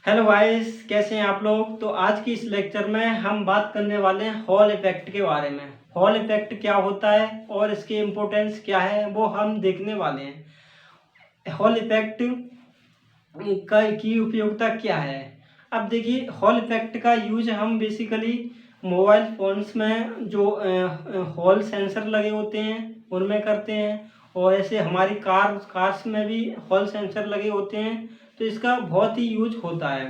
Hello guys, कैसे हैं आप लोग। तो आज की इस लेक्चर में हम बात करने वाले हैं हॉल इफेक्ट के बारे में। हॉल इफेक्ट क्या होता है और इसकी इम्पोर्टेंस क्या है वो हम देखने वाले हैं। हॉल इफेक्ट की उपयोगिता क्या है। अब देखिए, हॉल इफेक्ट का यूज हम बेसिकली मोबाइल फोन्स में जो हॉल सेंसर लगे होते हैं उनमें करते हैं, और ऐसे हमारी कार्स में भी हॉल सेंसर लगे होते हैं। तो इसका बहुत ही यूज होता है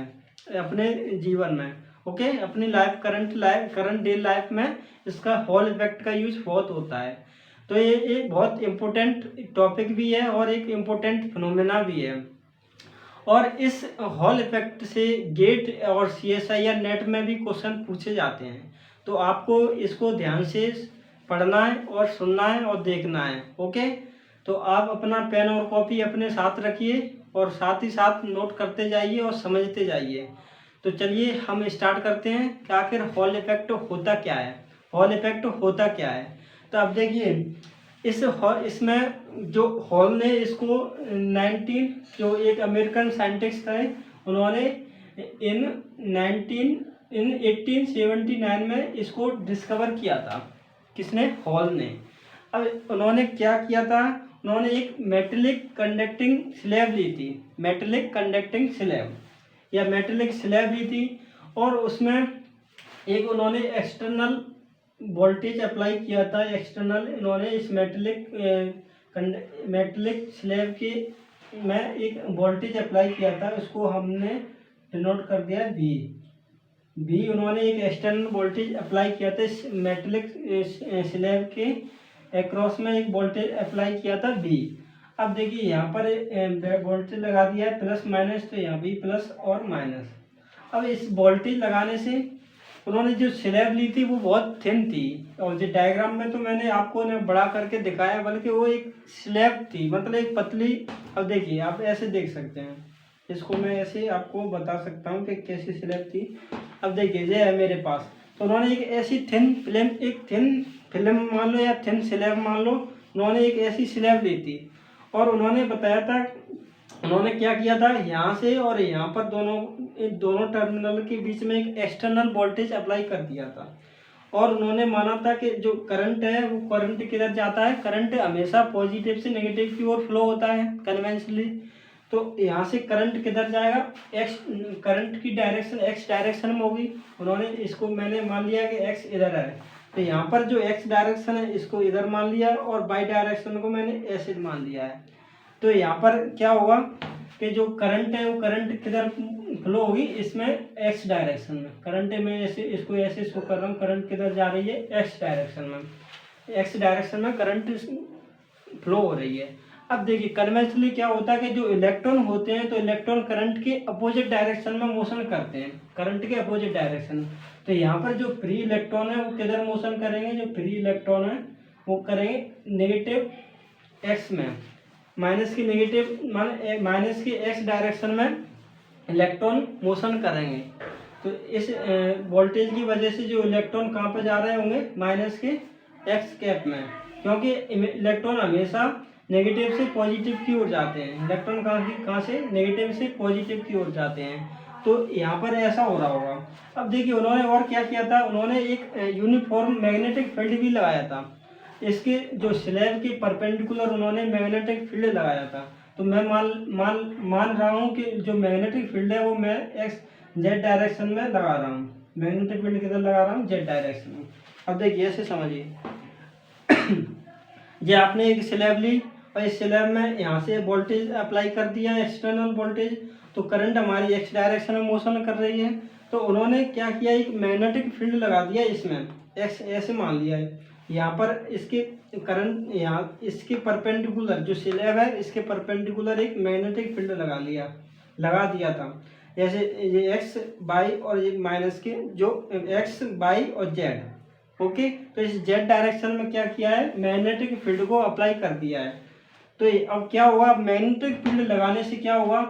अपने जीवन में। ओके, अपनी करंट डे लाइफ में इसका हॉल इफेक्ट का यूज बहुत होता है। तो ये एक बहुत इम्पोर्टेंट टॉपिक भी है और एक इम्पोर्टेंट फिनोमेना भी है। और इस हॉल इफेक्ट से गेट और सीएसआई या नेट में भी क्वेश्चन पूछे जाते हैं। तो आपको इसको ध्यान से पढ़ना है और सुनना है और देखना है। ओके, तो आप अपना पेन और कॉपी अपने साथ रखिए और साथ ही साथ नोट करते जाइए और समझते जाइए। तो चलिए हम स्टार्ट करते हैं कि आखिर हॉल इफेक्ट होता क्या है। हॉल इफेक्ट होता क्या है, तो अब देखिए, इसमें जो हॉल ने इसको 19 जो एक अमेरिकन साइंटिस्ट थे, उन्होंने इन 1879 में इसको डिस्कवर किया था। किसने? हॉल ने। अब उन्होंने क्या किया था, उन्होंने एक मेटेलिक कंडक्टिंग स्लैब ली थी। मेटेलिक कंडक्टिंग स्लैब या मेटेलिक स्लैब ली थी, और उसमें एक उन्होंने एक्सटर्नल वोल्टेज अप्लाई किया था। एक्सटर्नल इन्होंने इस मेटेलिक स्लैब के में एक वोल्टेज अप्लाई किया था, उसको हमने डिनोट कर दिया बी। उन्होंने एक एक्सटर्नल वोल्टेज अप्लाई किया था इस मेटेलिक स्लैब के अक्रॉस में, एक वोल्टेज अप्लाई किया था बी। अब देखिए, यहाँ पर वोल्टेज लगा दिया है प्लस माइनस, तो यहाँ भी प्लस और माइनस। अब इस वोल्टेज लगाने से उन्होंने जो स्लैब ली थी वो बहुत थिन थी, और जो डायग्राम में तो मैंने आपको ने बड़ा करके दिखाया, बल्कि वो एक स्लैब थी, मतलब एक पतली। अब देखिए, आप ऐसे देख सकते हैं, इसको मैं ऐसे आपको बता सकता हूँ कि कैसी स्लैब थी। अब देखिए, ये है मेरे पास, तो उन्होंने एक ऐसी थिन फिल्म मान लो या थिन स्लैब मान लो, उन्होंने एक ऐसी स्लैब ली थी। और उन्होंने बताया था, उन्होंने क्या किया था, यहाँ से और यहाँ पर दोनों टर्मिनल के बीच में एक एक्सटर्नल वोल्टेज अप्लाई कर दिया था। और उन्होंने माना था कि जो करंट है वो करंट किधर जाता है, करंट हमेशा पॉजिटिव से नेगेटिव की ओर फ्लो होता है कन्वेंशनली। तो यहाँ से करंट किधर जाएगा, करंट की डायरेक्शन एक्स डायरेक्शन में होगी। उन्होंने इसको, मैंने मान लिया कि एक्स इधर है, तो यहाँ पर जो एक्स डायरेक्शन है इसको इधर मान लिया, और वाई डायरेक्शन को मैंने ऐसे मान लिया है। तो यहाँ पर क्या होगा कि जो करंट है वो करंट किधर फ्लो होगी, इसमें एक्स डायरेक्शन में। करंट में ऐसे इसको ऐसे शो कर रहा हूँ, करंट किधर जा रही है, एक्स डायरेक्शन में। एक्स डायरेक्शन में करंट फ्लो हो रही है। अब देखिए, कन्वेंशनली क्या होता है कि जो इलेक्ट्रॉन होते हैं, तो इलेक्ट्रॉन करंट के अपोजिट डायरेक्शन में मोशन करते हैं, करंट के अपोजिट डायरेक्शन। तो यहाँ पर जो फ्री इलेक्ट्रॉन है वो किधर मोशन करेंगे, जो फ्री इलेक्ट्रॉन है वो करेंगे नेगेटिव एक्स में, माइनस की एक्स डायरेक्शन में इलेक्ट्रॉन मोशन करेंगे। तो इस वोल्टेज की वजह से जो इलेक्ट्रॉन कहाँ पर जा रहे होंगे, माइनस के एक्स कैप में, क्योंकि इलेक्ट्रॉन हमेशा नेगेटिव से पॉजिटिव की ओर जाते हैं। इलेक्ट्रॉन कहाँ से, नेगेटिव से पॉजिटिव की ओर जाते हैं। तो यहाँ पर ऐसा हो रहा होगा। अब देखिए, उन्होंने और क्या किया था, उन्होंने एक यूनिफॉर्म मैग्नेटिक फील्ड भी लगाया था। इसके जो स्लैब के परपेंडिकुलर उन्होंने मैग्नेटिक फील्ड लगाया था। तो मैं मान रहा हूँ कि जो मैग्नेटिक फील्ड है वो मैं एक्स जेड डायरेक्शन में लगा रहा हूँ। मैग्नेटिक फील्ड किधर लगा रहा हूँ, जेड डायरेक्शन में। अब देखिए, ऐसे समझिए ये आपने एक स्लैब ली और इस स्लैब में यहाँ से वोल्टेज अप्लाई कर दिया, एक्सटर्नल वोल्टेज। तो करंट हमारी एक्स डायरेक्शन में मोशन कर रही है। तो उन्होंने क्या किया, एक मैग्नेटिक फील्ड लगा दिया इसमें, एक्स ऐसे मान लिया है। यहाँ पर इसके करंट, यहाँ इसके परपेंडिकुलर जो स्लैब है इसके परपेंडिकुलर एक मैग्नेटिक फील्ड लगा दिया था। जैसे ये एक्स बाई और ये माइनस के जो एक्स बाई और जेड। ओके, तो इस जेड डायरेक्शन में क्या किया है, मैग्नेटिक फील्ड को अप्लाई कर दिया है। तो अब क्या हुआ, मैग्नेटिक फील्ड लगाने से क्या हुआ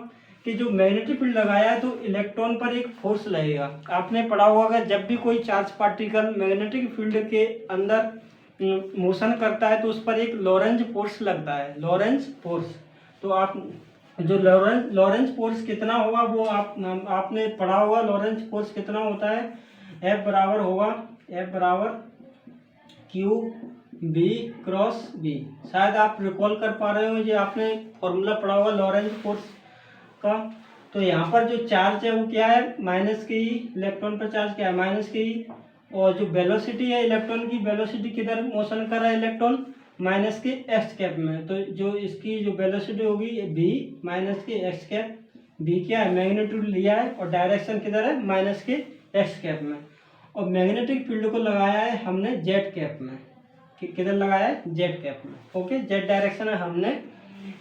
कि जो मैग्नेटिक फील्ड लगाया है तो इलेक्ट्रॉन पर एक फोर्स लगेगा। आपने पढ़ा होगा कि जब भी कोई चार्ज पार्टिकल मैग्नेटिक फील्ड के अंदर मोशन करता है तो उस पर एक लॉरेंज फोर्स लगता है, लॉरेंज फोर्स। तो आप जो लॉरेंज फोर्स कितना होगा वो आपने पढ़ा होगा। लॉरेंज फोर्स कितना होता है, F बराबर होगा, F बराबर क्यू बी क्रॉस बी। शायद आप रिकॉल कर पा रहे हो, ये आपने फॉर्मूला पढ़ा होगा लॉरेंज फोर्स का। तो यहाँ पर जो चार्ज है वो क्या है, माइनस के ई, इलेक्ट्रॉन पर चार्ज क्या है, माइनस के ई। और जो वेलोसिटी है इलेक्ट्रॉन की, वेलोसिटी किधर मोशन कर रहा है इलेक्ट्रॉन, माइनस के एक्स कैप में। तो जो इसकी जो वेलोसिटी होगी बी माइनस के एक्स कैप, बी क्या है, मैग्नीट्यूड लिया है और डायरेक्शन किधर है, माइनस के एक्स कैप में। और मैग्नेटिक फील्ड को लगाया है हमने जेड कैप में, किधर लगाया है, जेड कैप में। ओके, जेड डायरेक्शन है, हमने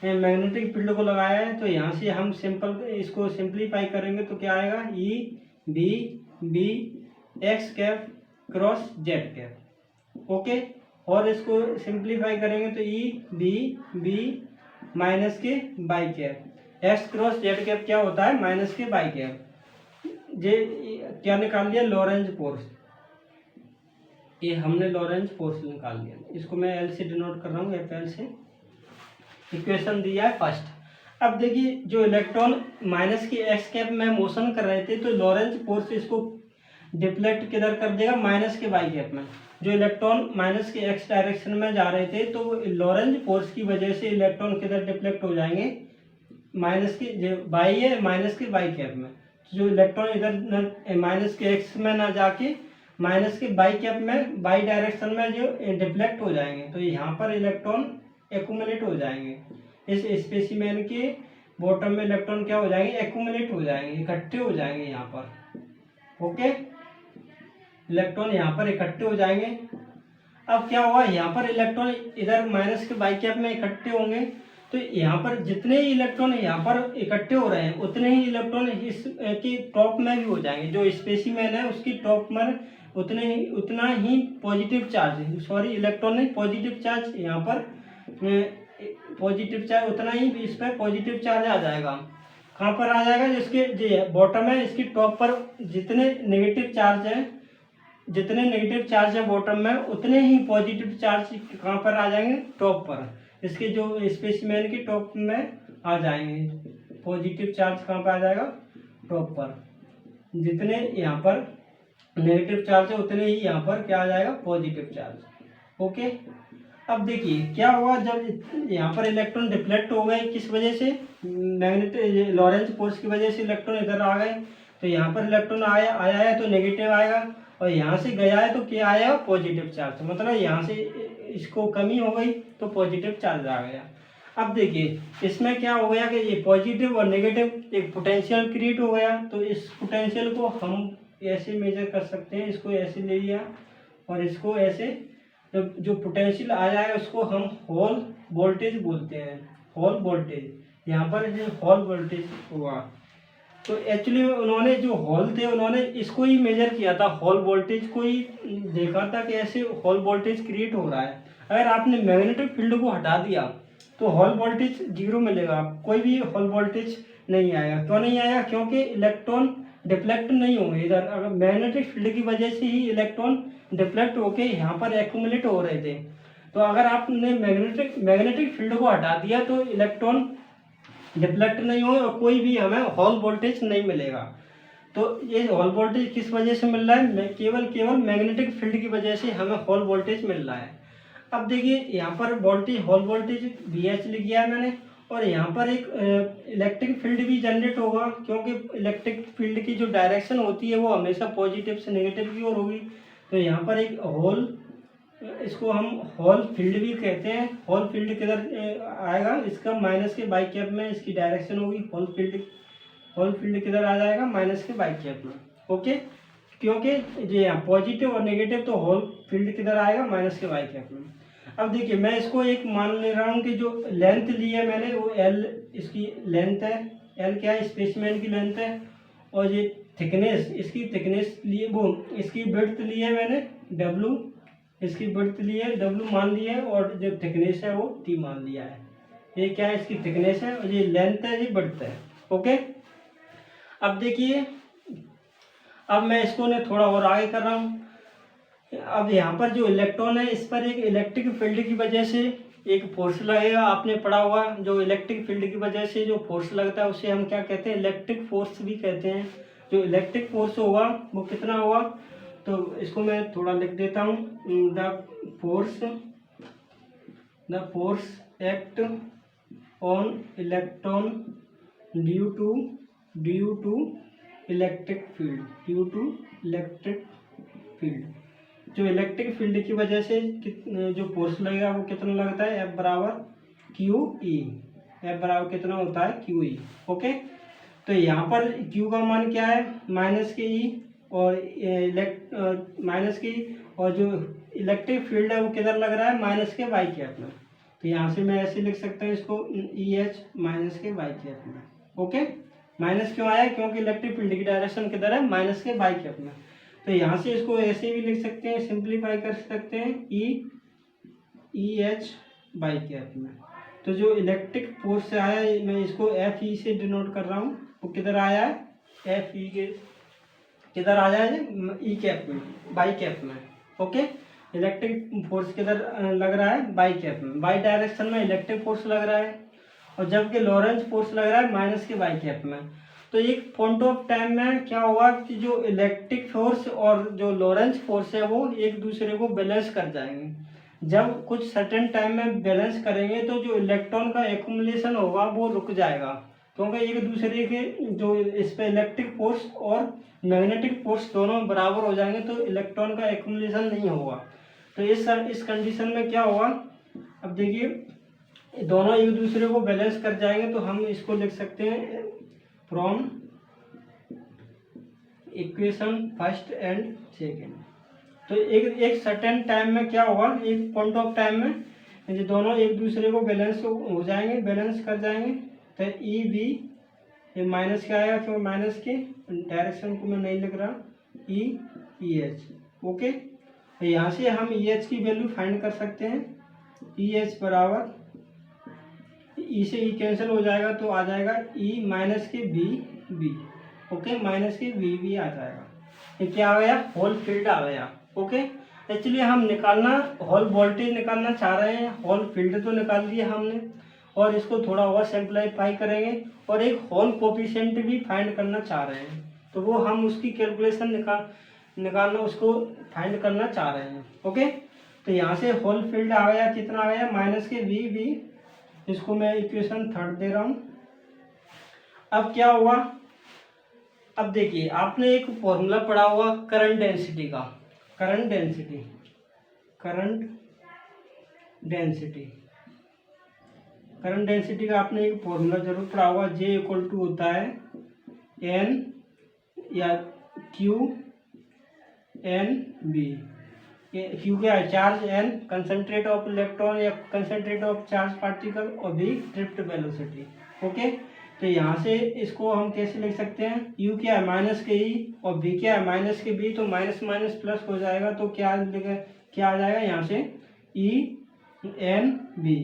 मैग्नेटिक फील्ड को लगाया है। तो यहाँ से हम सिंपल इसको सिंप्लीफाई करेंगे तो क्या आएगा, E B B X cap cross Z cap. Okay, और इसको सिंप्लीफाई करेंगे तो E B B minus K Y cap, X cross Z cap क्या होता है, माइनस के बाई कैप। ये क्या निकाल लिया, लॉरेंज फोर्स। ये हमने लॉरेंज फोर्स निकाल लिया, इसको मैं एल से डिनोट कर रहा हूँ, एफ एल से। इक्वेशन दिया है फर्स्ट। अब देखिए जो इलेक्ट्रॉन माइनस के एक्स कैप में मोशन कर रहे थे, तो लॉरेंज फोर्स इसको डिफ्लेक्ट किधर कर देगा, माइनस के वाई कैप में। जो इलेक्ट्रॉन माइनस के एक्स डायरेक्शन में जा रहे थे, तो लॉरेंज फोर्स की वजह से इलेक्ट्रॉन किधर डिफ्लेक्ट हो जाएंगे, माइनस के जो वाई है माइनस के वाई कैप में। जो इलेक्ट्रॉन इधर माइनस के एक्स में ना जाके माइनस के बाई कैप में, बाई डायरेक्शन में जो डिफ्लेक्ट हो जाएंगे, तो यहाँ पर इलेक्ट्रॉन एक्यूमुलेट हो जाएंगे। इस स्पेसिमेन के बॉटम में इलेक्ट्रॉन क्या हो जाएंगे, एक्यूमुलेट हो जाएंगे, इकट्ठे हो जाएंगे यहाँ पर। ओके, इलेक्ट्रॉन यहाँ पर इकट्ठे हो जाएंगे। अब क्या हुआ, यहाँ पर इलेक्ट्रॉन इधर माइनस के बाई कैप में इकट्ठे होंगे, तो यहाँ पर जितने ही इलेक्ट्रॉन यहाँ पर इकट्ठे हो रहे हैं, उतने ही इलेक्ट्रॉन इस की टॉप में भी हो जाएंगे। जो स्पेसिमेन है उसकी टॉप में उतना ही पॉजिटिव चार्ज, सॉरी इलेक्ट्रॉन नहीं, पॉजिटिव चार्ज यहाँ पर, पॉजिटिव चार्ज उतना ही इस पर पॉजिटिव चार्ज आ जाएगा। कहाँ पर आ जाएगा, जिसके जो बॉटम है इसकी टॉप पर जितने नेगेटिव चार्ज है, जितने नेगेटिव चार्ज है बॉटम में, उतने ही पॉजिटिव चार्ज कहाँ पर आ जाएंगे, टॉप पर। इसके जो स्पेसिमेन की टॉप में आ जाएंगे पॉजिटिव चार्ज, कहाँ पर आ जाएगा, टॉप पर। जितने यहाँ पर नेगेटिव चार्ज है उतने ही यहाँ पर क्या आ जाएगा, पॉजिटिव चार्ज। ओके, अब देखिए क्या हुआ, जब यहाँ पर इलेक्ट्रॉन डिफ्लेक्ट हो गए, किस वजह से, मैग्नेटिक लॉरेंज फोर्स की वजह से इलेक्ट्रॉन इधर आ गए। तो यहाँ पर इलेक्ट्रॉन आया है तो नेगेटिव आएगा, और यहाँ से गया है तो क्या आएगा, पॉजिटिव चार्ज। मतलब यहाँ से इसको कमी हो गई तो पॉजिटिव चार्ज आ गया। अब देखिए इसमें क्या हो गया कि ये पॉजिटिव और नेगेटिव एक पोटेंशियल क्रिएट हो गया। तो इस पोटेंशियल को हम ऐसे मेजर कर सकते हैं, इसको ऐसे ले लिया और इसको ऐसे, जो पोटेंशियल आ जाएगा उसको हम हॉल वोल्टेज बोलते हैं, हॉल वोल्टेज। यहाँ पर जो हॉल वोल्टेज हुआ, तो एक्चुअली उन्होंने जो हॉल थे उन्होंने इसको ही मेजर किया था, हॉल वोल्टेज को ही देखा था कि ऐसे हॉल वोल्टेज क्रिएट हो रहा है। अगर आपने मैग्नेटिक फील्ड को हटा दिया तो हॉल वोल्टेज जीरो मिलेगा, कोई भी हॉल वोल्टेज नहीं आएगा। क्यों नहीं आएगा, क्योंकि इलेक्ट्रॉन डिफ्लेक्ट नहीं होंगे इधर। अगर मैग्नेटिक फील्ड की वजह से ही इलेक्ट्रॉन डिफ्लेक्ट होके यहाँ पर एक्यूमुलेट हो रहे थे। तो अगर आपने मैग्नेटिक फील्ड को हटा दिया तो इलेक्ट्रॉन डिफ्लेक्ट नहीं होगा और कोई भी हमें हॉल वोल्टेज नहीं मिलेगा। तो ये हॉल वोल्टेज किस वजह से मिल रहा है, केवल मैग्नेटिक फील्ड की वजह से हमें हॉल वोल्टेज मिल रहा है। अब देखिए यहाँ पर वोल्टेज, हॉल वोल्टेज VH लिख दिया है मैंने, और यहाँ पर एक इलेक्ट्रिक फील्ड भी जनरेट होगा, क्योंकि इलेक्ट्रिक फील्ड की जो डायरेक्शन होती है वो हमेशा पॉजिटिव से नेगेटिव की ओर होगी। तो यहाँ पर एक होल, इसको हम हॉल फील्ड भी कहते हैं। हॉल फील्ड किधर आएगा, इसका माइनस के बाई कैप में इसकी डायरेक्शन होगी। हॉल फील्ड किधर आ जाएगा, माइनस के बाई कैप में। ओके, क्योंकि ये यहाँ पॉजिटिव और नेगेटिव, तो हॉल फील्ड किधर आएगा, माइनस के बाई कैप में। अब देखिए मैं इसको एक मान ले रहा हूँ कि जो लेंथ ली है मैंने वो L इसकी लेंथ है, L क्या है, स्पेसिमेन की लेंथ है, और ये थिकनेस, इसकी थिकनेस लिए, वो इसकी विड्थ ली है मैंने W, इसकी विड्थ ली है W मान लिया है, और जो थिकनेस है वो T मान लिया है। ये क्या है, इसकी थिकनेस है, और ये लेंथ है, ये विड्थ है। ओके, अब देखिए अब मैं इसको ने थोड़ा और आगे कर रहा हूँ। अब यहाँ पर जो इलेक्ट्रॉन है इस पर एक इलेक्ट्रिक फील्ड की वजह से एक फोर्स लगेगा, आपने पढ़ा हुआ, जो इलेक्ट्रिक फील्ड की वजह से जो फोर्स लगता है उसे हम क्या कहते हैं, इलेक्ट्रिक फोर्स भी कहते हैं। जो इलेक्ट्रिक फोर्स होगा वो कितना होगा, तो इसको मैं थोड़ा लिख देता हूँ। The force act on electron due to electric field, जो इलेक्ट्रिक फील्ड की वजह से जो फोर्स लगेगा वो कितना लगता है, F बराबर क्यू ई। F बराबर कितना होता है, क्यू ई। ओके, तो यहाँ पर Q का मान क्या है, माइनस के ई, और और जो इलेक्ट्रिक फील्ड है वो किधर लग रहा है, माइनस के वाई कैप में। तो यहाँ से मैं ऐसे लिख सकता हूँ इसको, EH माइनस के वाई कैप में। ओके, माइनस क्यों आया, क्योंकि इलेक्ट्रिक फील्ड की डायरेक्शन किधर है, माइनस के वाई कैप में। तो यहाँ से इसको ऐसे भी लिख सकते हैं, सिंप्लीफाई कर सकते हैं, EH वाई कैप में। तो जो इलेक्ट्रिक फोर्स से आया है, मैं इसको FE से डिनोट कर रहा हूँ, वो किधर आया है, FE के किधर आया है, ई कैप में, वाई कैप में। ओके, इलेक्ट्रिक फोर्स किधर लग रहा है, वाई कैप में, वाई डायरेक्शन में इलेक्ट्रिक फोर्स लग रहा है, और जबकि लॉरेंज फोर्स लग रहा है माइनस के वाई कैप में। तो एक पॉइंट ऑफ टाइम में क्या होगा कि जो इलेक्ट्रिक फोर्स और जो लॉरेंज फोर्स है वो एक दूसरे को बैलेंस कर जाएंगे। जब कुछ सर्टेन टाइम में बैलेंस करेंगे तो जो इलेक्ट्रॉन का एक्युमुलेशन होगा वो रुक जाएगा, क्योंकि एक दूसरे के जो इस पे इलेक्ट्रिक फोर्स और मैग्नेटिक फोर्स दोनों बराबर हो जाएंगे, तो इलेक्ट्रॉन का एक्युमुलेशन नहीं होगा। तो इस कंडीशन में क्या होगा, अब देखिए दोनों एक दूसरे को बैलेंस कर जाएंगे, तो हम इसको लिख सकते हैं from equation first and second. तो एक सर्टेन टाइम में क्या होगा, एक पॉइंट ऑफ टाइम में ये दोनों एक दूसरे को बैलेंस हो जाएंगे, बैलेंस कर जाएंगे। तो ई बी, ये माइनस क्या आएगा, क्योंकि माइनस के डायरेक्शन को मैं नहीं लिख रहा, ई एच। ओके, तो यहाँ से हम ई एच की वैल्यू फाइंड कर सकते हैं। ई एच बराबर, ई से ई कैंसिल हो जाएगा तो आ जाएगा ई माइनस के बी बी। ओके, माइनस के बी आ जाएगा। ये क्या आ गया, होल फील्ड आ गया। ओके, एक्चुअली हम निकालना, होल वोल्टेज निकालना चाह रहे हैं, होल फील्ड तो निकाल दिया हमने, और इसको थोड़ा और सिंप्लीफाई करेंगे, और एक होल कोफिशिएंट भी फाइंड करना चाह रहे हैं। तो वो हम उसकी कैलकुलेशन निकालना, उसको फाइंड करना चाह रहे हैं। ओके, तो यहाँ से होल फील्ड आ गया, कितना आ गया, माइनस के बी। इसको मैं इक्वेशन थर्ड दे रहा हूँ। अब क्या हुआ, अब देखिए आपने एक फॉर्मूला पढ़ा हुआ करंट डेंसिटी का, करंट डेंसिटी का आपने एक फॉर्मूला जरूर पढ़ा हुआ, J इक्वल टू होता है N या Q N B। क्यू क्या है, charge, N concentrate of electron या कंसंट्रेट ऑफ चार्ज पार्टिकल, और B ड्रिफ्ट वेलोसिटी। ओके, तो यहाँ से इसको हम कैसे लिख सकते हैं, U क्या है माइनस के E और B क्या है माइनस के B, तो माइनस माइनस प्लस हो जाएगा, तो क्या आ जाएगा यहाँ से E N B।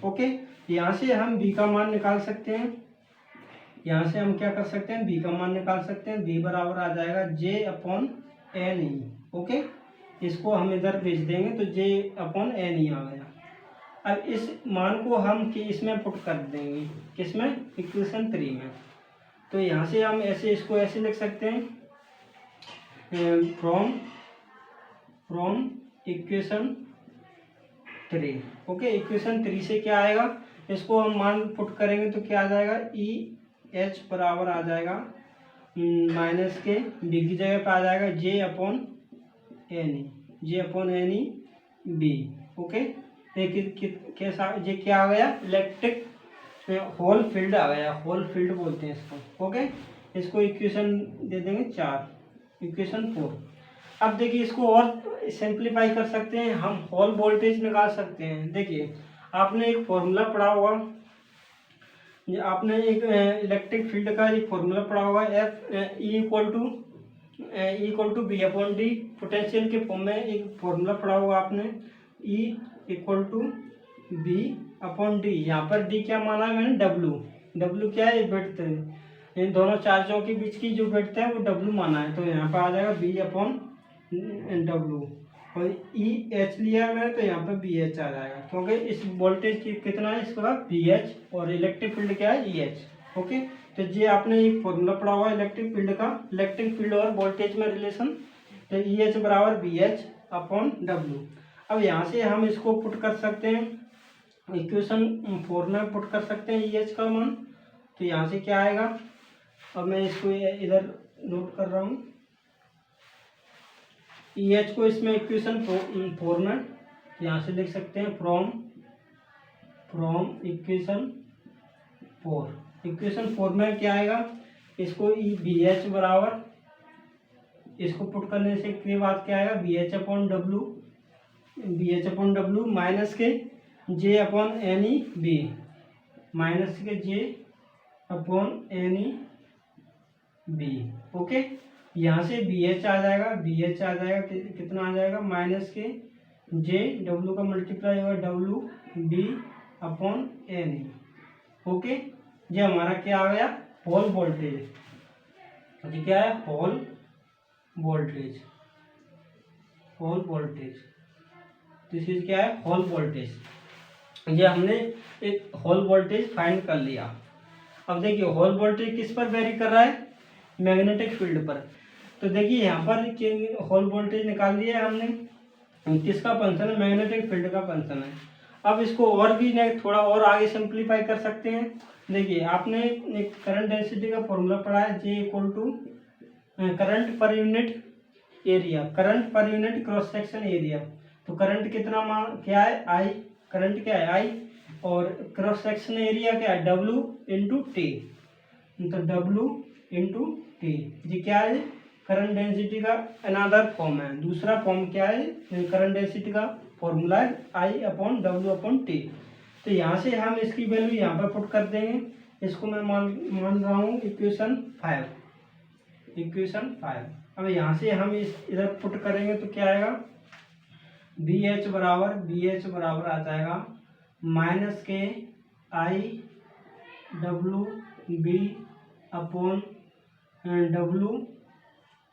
ओके, यहाँ से हम B का मान निकाल सकते हैं, यहाँ से हम क्या कर सकते हैं, B का मान निकाल सकते हैं। B बराबर आ जाएगा J/NE। ओके, इसको हम इधर भेज देंगे तो J/NE आ गया। अब इस मान को हम इसमें पुट कर देंगे, किसमें, इक्वेशन 3 में। तो यहाँ से हम ऐसे इसको ऐसे लिख सकते हैं, फ्रॉम इक्वेशन 3। ओके, इक्वेशन 3 से क्या आएगा, इसको हम मान पुट करेंगे तो क्या आ जाएगा, EH बराबर आ जाएगा माइनस के B की जगह पे आ जाएगा J/NE B। ओके, कैसा, ये क्या आ गया, इलेक्ट्रिक होल फील्ड आ गया, होल फील्ड बोलते हैं इसको। ओके, इसको इक्वेशन दे देंगे 4, इक्वेशन 4। अब देखिए इसको और सिंप्लीफाई कर सकते हैं, हम होल वोल्टेज निकाल सकते हैं। देखिए आपने एक फॉर्मूला पढ़ा होगा, आपने एक इलेक्ट्रिक फील्ड का एक फॉर्मूला पढ़ा होगा, E equal to B/D, potential के फॉर्म में एक फॉर्मूला पढ़ा होगा आपने, E इक्वल टू B/D। यहाँ पर D क्या माना है मैंने, W क्या है, विड्थ है, इन दोनों चार्जों के बीच की जो विड्थ है वो W माना है, तो यहाँ पर आ जाएगा B/W। और ई एच लिया मैंने तो यहाँ पे बी एच आ जाएगा, क्योंकि इस वोल्टेज की कितना है इसका बी एच और इलेक्ट्रिक फील्ड क्या है ई एच। ओके, तो ये आपने एक फॉर्मूला पढ़ा हुआ है इलेक्ट्रिक फील्ड का, इलेक्ट्रिक फील्ड और वोल्टेज में रिलेशन, तो ई एच बराबर बी एच अपॉन डब्ल्यू। अब यहाँ से हम इसको पुट कर सकते हैं इक्वेशन 4 में पुट कर सकते हैं ई एच का मान। तो यहाँ से क्या आएगा, अब मैं इसको इधर नोट कर रहा हूँ ई एच को, इसमें इक्वेशन 4 में यहाँ से लिख सकते हैं फ्रॉम इक्वेशन 4। इक्वेशन 4 में क्या आएगा, इसको ई बी एच बराबर, इसको पुट करने से के बाद क्या आएगा B H upon W minus K J upon N E B, minus K J upon N E B. Okay, यहाँ से बी एच आ जाएगा, कितना आ जाएगा माइनस के जे डब्ल्यू का मल्टीप्लाई होगा W B upon N E. Okay, ये हमारा क्या आ गया होल वोल्टेज, ये क्या है होल वोल्टेज, दिस इज क्या है होल वोल्टेज। ये हमने एक होल वोल्टेज फाइंड कर लिया। अब देखिए होल वोल्टेज किस पर वेरी कर रहा है, मैग्नेटिक फील्ड पर। तो देखिए यहाँ पर होल वोल्टेज निकाल लिया है हमने, किसका फंक्शन है मैग्नेटिक फील्ड का फंक्शन है। अब इसको और भी थोड़ा और आगे सिंप्लीफाई कर सकते हैं। देखिए आपने एक करंट डेंसिटी का फॉर्मूला पढ़ा है, J equal to current per unit area, current per unit cross section area. तो करंट कितना मान क्या है आई, करंट क्या है आई, और क्रॉस सेक्शन एरिया क्या है डब्ल्यू इंटू टी। तो डब्ल्यू इंटू टी, ये क्या है करंट डेंसिटी का अनदर फॉर्म है, दूसरा फॉर्म क्या है करंट डेंसिटी का फॉर्मूला है आई अपॉन डब्ल्यू अपॉन टी। तो यहाँ से हम इसकी वैल्यू यहाँ पर पुट कर देंगे, इसको मैं मान रहा हूँ इक्वेशन 5। अब यहाँ से हम इधर पुट करेंगे तो क्या आएगा बी एच बराबर आ जाएगा minus K I W B upon W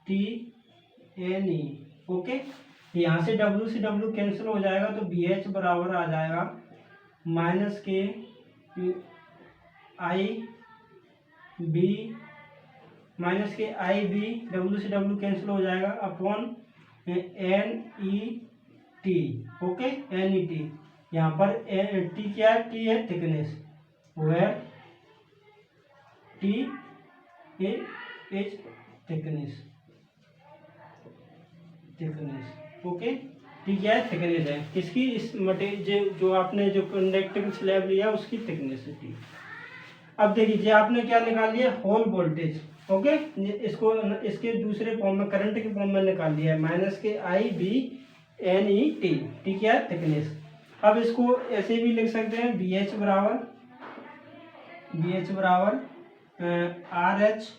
T N E. Okay, यहाँ से डब्ल्यू कैंसिल हो जाएगा, तो बी एच बराबर आ जाएगा minus K I B W से डब्ल्यू कैंसिल हो जाएगा upon N E T. Okay, N E T, यहाँ पर टी क्या है, टी है thickness, where T is thickness. Okay, T क्या है थिकनेस है किसकी, इस मटेरियल जो आपने जो कंडक्टिंग स्लैब लिया उसकी थिकनेस है टी। अब देखिए आपने क्या निकाल लिया होल वोल्टेज। ओके, इसको इसके दूसरे फॉर्म में करंट के फॉर्म में निकाल लिया है minus K I B N E T, T क्या है थिकनेस। अब इसको ऐसे भी लिख सकते हैं बी एच बराबर आर एच,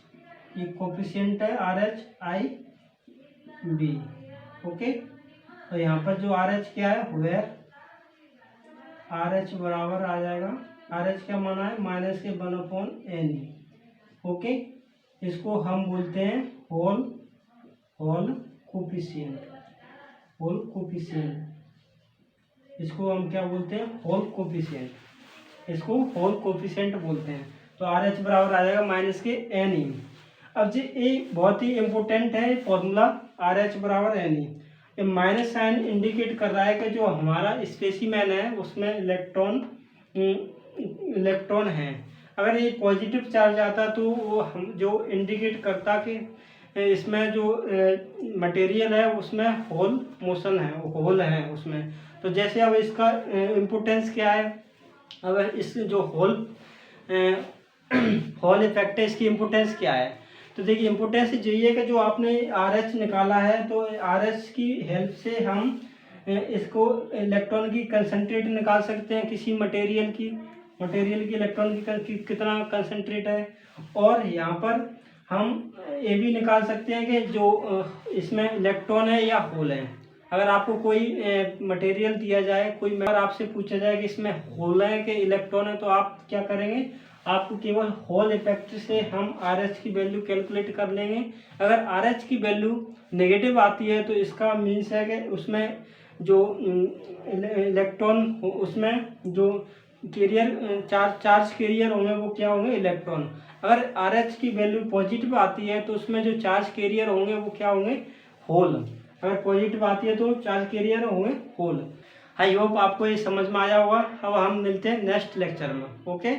ये कोफिशिएंट है R H I B. Okay, तो यहाँ पर जो आर एच क्या है वेयर आर एच बराबर आ जाएगा, आर एच क्या माना है माइनस के 1/n ई। ओके, इसको हम बोलते हैं होल कोफिशिएंट, इसको हम क्या बोलते हैं होल कोफिशिएंट, इसको होल कोफिशिएंट बोलते हैं। तो आर एच बराबर आ जाएगा माइनस के एन ई। अब जी ये बहुत ही इम्पोर्टेंट है फॉर्मूला आर एच बराबर एन ई। ये माइनस साइन इंडिकेट कर रहा है कि जो हमारा स्पेसिमेन है उसमें इलेक्ट्रॉन है। अगर ये पॉजिटिव चार्ज आता तो वो हम जो इंडिकेट करता कि इसमें जो मटेरियल है उसमें होल मोशन है, होल है उसमें। तो जैसे अब इसका इम्पोर्टेंस क्या है, अब इस जो होल इफेक्ट है इसकी इम्पोर्टेंस क्या है। तो देखिए इम्पोर्टेंस यही है कि जो आपने आर एच निकाला है तो आर एच की हेल्प से हम इसको इलेक्ट्रॉन की कंसंट्रेट निकाल सकते हैं किसी मटेरियल की इलेक्ट्रॉन की कितना कंसंट्रेट है। और यहाँ पर हम ये भी निकाल सकते हैं कि जो इसमें इलेक्ट्रॉन है या होल है। अगर आपको कोई मटेरियल दिया जाए, कोई अगर आपसे पूछा जाए कि इसमें होल है कि इलेक्ट्रॉन है, तो आप क्या करेंगे, आपको केवल हॉल इफेक्ट से हम आर एच की वैल्यू कैलकुलेट कर लेंगे। अगर आर एच की वैल्यू नेगेटिव आती है तो इसका मीन्स है कि उसमें जो इलेक्ट्रॉन उसमें जो कैरियर चार्ज कैरियर होंगे वो क्या होंगे, इलेक्ट्रॉन। अगर आर एच की वैल्यू पॉजिटिव आती है तो उसमें जो चार्ज कैरियर होंगे वो क्या होंगे, होल। अगर पॉजिटिव आती है तो चार्ज कैरियर होंगे होल। आई होप आपको ये समझ में आया होगा। अब हम मिलते हैं नेक्स्ट लेक्चर में। ओके।